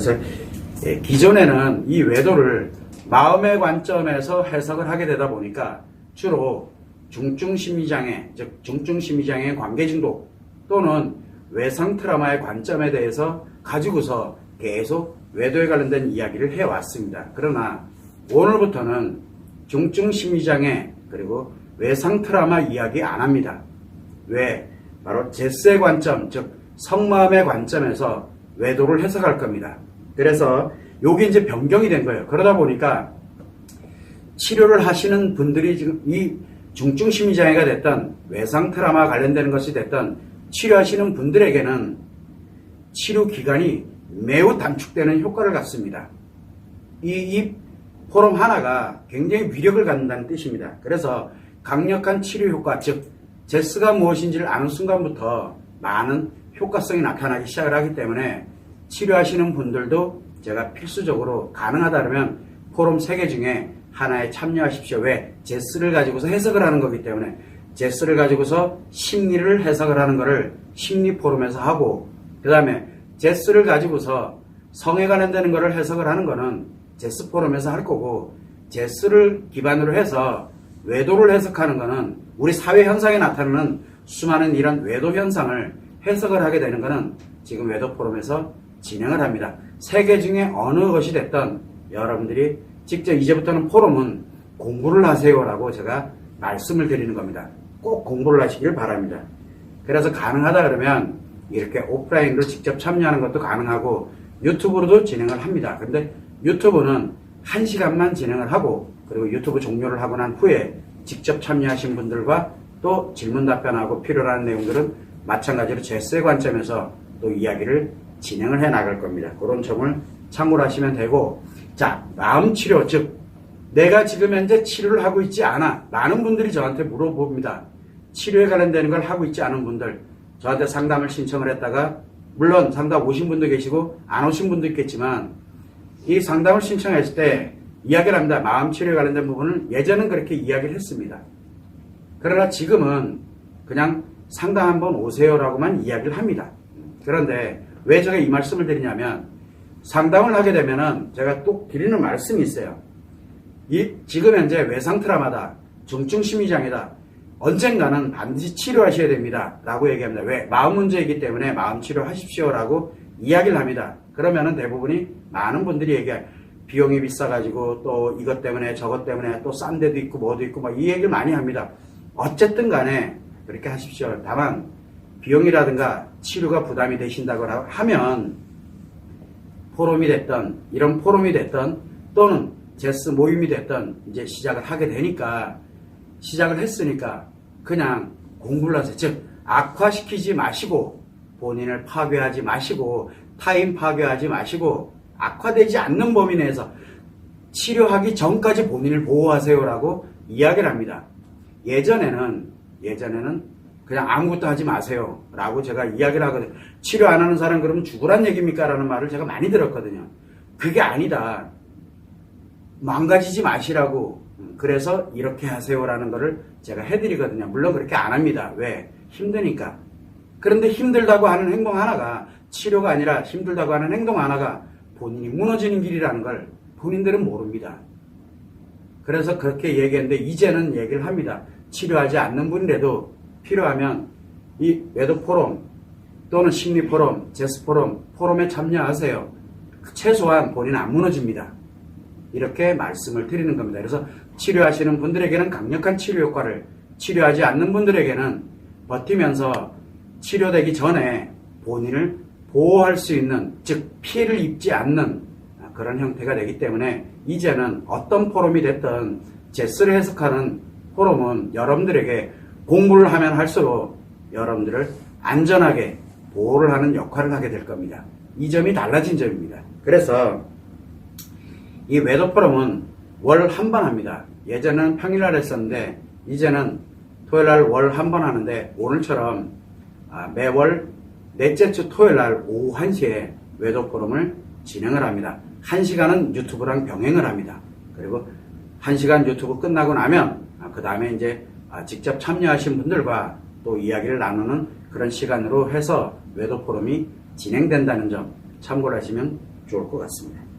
그래서 기존에는 이 외도를 마음의 관점에서 해석을 하게 되다 보니까 주로 중증심리장애, 즉 중증심리장애 관계 중독 또는 외상 트라우마의 관점에 대해서 가지고서 계속 외도에 관련된 이야기를 해왔습니다. 그러나 오늘부터는 중증심리장애 그리고 외상 트라우마 이야기 안 합니다. 왜? 바로 제스의 관점, 즉 성마음의 관점에서 외도를 해석할 겁니다. 그래서 요게 이제 변경이 된 거예요. 그러다 보니까 치료를 하시는 분들이 지금 이 중증심리장애가 됐던 외상 트라우마 관련되는 것이 됐던 치료하시는 분들에게는 치료 기간이 매우 단축되는 효과를 갖습니다. 이 포럼 하나가 굉장히 위력을 갖는다는 뜻입니다. 그래서 강력한 치료 효과, 즉 제스가 무엇인지를 아는 순간부터 많은 효과성이 나타나기 시작을 하기 때문에 치료하시는 분들도 제가 필수적으로 가능하다면 포럼 3개 중에 하나에 참여하십시오. 왜? 제스를 가지고서 해석을 하는 거기 때문에 제스를 가지고서 심리를 해석을 하는 거를 심리 포럼에서 하고, 그 다음에 제스를 가지고서 성에 관련되는 거를 해석을 하는 거는 제스 포럼에서 할 거고, 제스를 기반으로 해서 외도를 해석하는 거는 우리 사회 현상에 나타나는 수많은 이런 외도 현상을 해석을 하게 되는 거는 지금 외도 포럼에서 진행을 합니다. 3개 중에 어느 것이 됐든 여러분들이 직접 이제부터는 포럼은 공부를 하세요라고 제가 말씀을 드리는 겁니다. 꼭 공부를 하시길 바랍니다. 그래서 가능하다 그러면 이렇게 오프라인으로 직접 참여하는 것도 가능하고 유튜브로도 진행을 합니다. 근데 유튜브는 1시간만 진행을 하고, 그리고 유튜브 종료를 하고 난 후에 직접 참여하신 분들과 또 질문 답변하고 필요한 내용들은 마찬가지로 제스의 관점에서 또 이야기를 진행을 해 나갈 겁니다. 그런 점을 참고를 하시면 되고, 자, 마음치료, 즉 내가 지금 현재 치료를 하고 있지 않아. 많은 분들이 저한테 물어봅니다. 치료에 관련되는 걸 하고 있지 않은 분들, 저한테 상담을 신청을 했다가, 물론 상담 오신 분도 계시고 안 오신 분도 있겠지만, 이 상담을 신청했을 때 이야기를 합니다. 마음치료에 관련된 부분을 예전엔 그렇게 이야기를 했습니다. 그러나 지금은 그냥 상담 한번 오세요라고만 이야기를 합니다. 그런데 왜 제가 이 말씀을 드리냐면, 상담을 하게 되면은 제가 또 드리는 말씀이 있어요. 지금 현재 외상 트라우마다, 중증심리장애다, 언젠가는 반드시 치료하셔야 됩니다 라고 얘기합니다. 왜? 마음 문제이기 때문에 마음 치료하십시오 라고 이야기를 합니다. 그러면은 대부분이 많은 분들이 얘기해요. 비용이 비싸가지고 또 이것 때문에 저것 때문에 또 싼 데도 있고 뭐도 있고 막 이 얘기를 많이 합니다. 어쨌든 간에 그렇게 하십시오. 다만 비용이라든가 치료가 부담이 되신다고 하면 포럼이 됐던, 이런 포럼이 됐던, 또는 제스 모임이 됐던 이제 시작을 하게 되니까, 시작을 했으니까 그냥 공부를 하세요. 즉 악화시키지 마시고, 본인을 파괴하지 마시고, 타인 파괴하지 마시고, 악화되지 않는 범위 내에서 치료하기 전까지 본인을 보호하세요라고 이야기를 합니다. 예전에는 그냥 아무것도 하지 마세요 라고 제가 이야기를 하거든요. 치료 안 하는 사람 그러면 죽으란 얘기입니까? 라는 말을 제가 많이 들었거든요. 그게 아니다. 망가지지 마시라고. 그래서 이렇게 하세요라는 거를 제가 해드리거든요. 물론 그렇게 안 합니다. 왜? 힘드니까. 그런데 힘들다고 하는 행동 하나가, 치료가 아니라 힘들다고 하는 행동 하나가 본인이 무너지는 길이라는 걸 본인들은 모릅니다. 그래서 그렇게 얘기했는데 이제는 얘기를 합니다. 치료하지 않는 분이라도 필요하면 이 외도 포럼 또는 심리 포럼, 제스 포럼, 포럼에 참여하세요. 최소한 본인은 안 무너집니다. 이렇게 말씀을 드리는 겁니다. 그래서 치료하시는 분들에게는 강력한 치료 효과를, 치료하지 않는 분들에게는 버티면서 치료되기 전에 본인을 보호할 수 있는, 즉 피해를 입지 않는 그런 형태가 되기 때문에 이제는 어떤 포럼이 됐든 제스를 해석하는 포럼은 여러분들에게 공부를 하면 할수록 여러분들을 안전하게 보호를 하는 역할을 하게 될 겁니다. 이 점이 달라진 점입니다. 그래서 이 외도 포럼은 월 한 번 합니다. 예전에는 평일날 했었는데 이제는 토요일날 월 한 번 하는데, 오늘처럼 매월 넷째 주 토요일날 오후 1시에 외도 포럼을 진행을 합니다. 1시간은 유튜브랑 병행을 합니다. 그리고 1시간 유튜브 끝나고 나면 그 다음에 이제 직접 참여하신 분들과 또 이야기를 나누는 그런 시간으로 해서 외도 포럼이 진행된다는 점 참고를 하시면 좋을 것 같습니다.